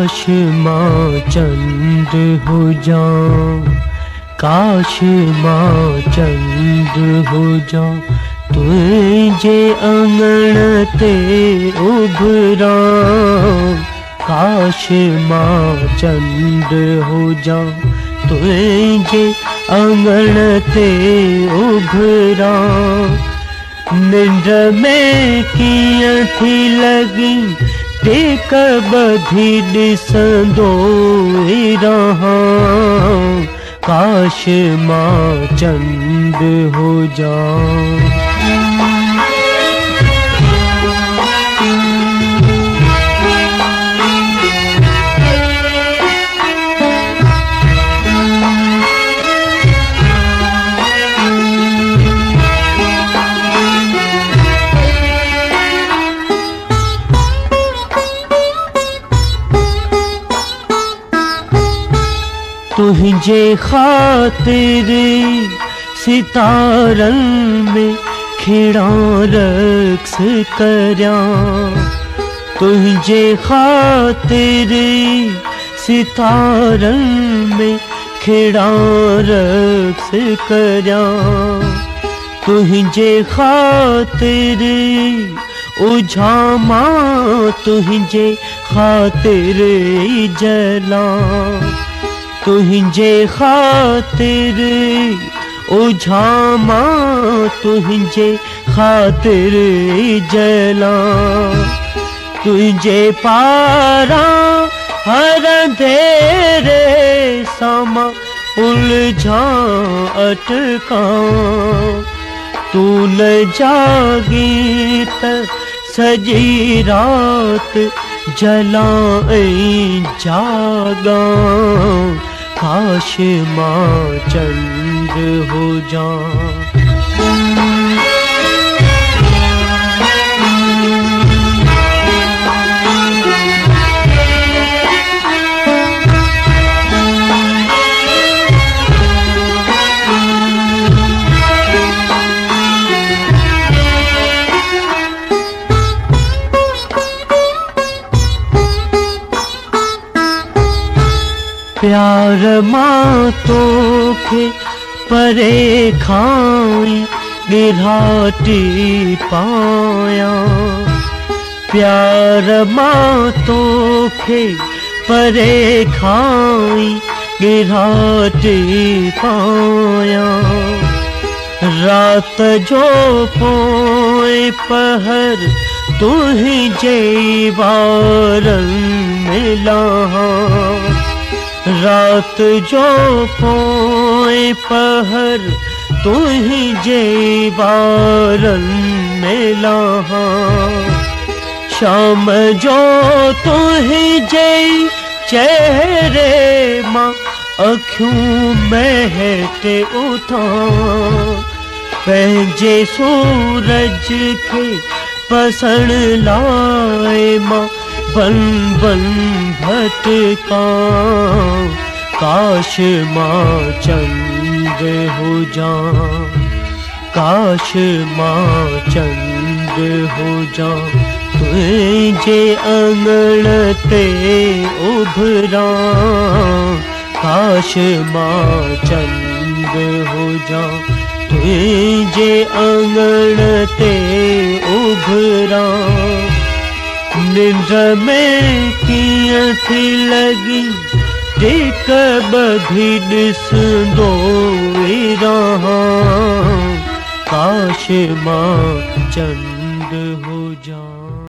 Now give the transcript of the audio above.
काश मां चंद हो जाऊं, काश मां चंद हो जाऊं, तुझे अंगण ते उभरा। काश मां चंद हो जाऊं, तुझे अंगण ते उभरा। निंड में कीअं थी लगी टेक ॿधी ॾिसंदो रहां। काश मां चंद हो जाऊं। तुझे खातिर सितारन में खिड़ा रक्स करयां। तुझे खातिर सितारन में खिड़ा रक्स करयां। तुझे खातिर उझामा, तुझे खातिर जला। तुझे खातिर उझामा, तुझे खातिर जला। तुझे पारा हर अंधेरे समा उलझा अटका। तू न जागी त सजी रात जलाएं जागा। काश मां चंद हो जाऊं। प्यार मां तोखे परे खाई गिराटी पाया। प्यार मां तोखे परे खाई गिराटी पाया। रात जो पोए पहर तुझे वारन मिला। रात जो पोए पहर तुझे वारन मिला। शाम जो तुझे चेहरे मां अखियूं महट उठा। पंहिंजे सूरज के पसण लाए मां बन बन भटका। काश मां चंद हो जाऊं, काश मां चंद हो जाऊं, तुझे अंगण ते उभरा। काश मां चंद हो जाऊं, तुझे अंगण ते उभरा। निंड में कीअं थी लगी टेक ॿधी ॾिसंदो रहां। काश मां चंद हो जाऊं।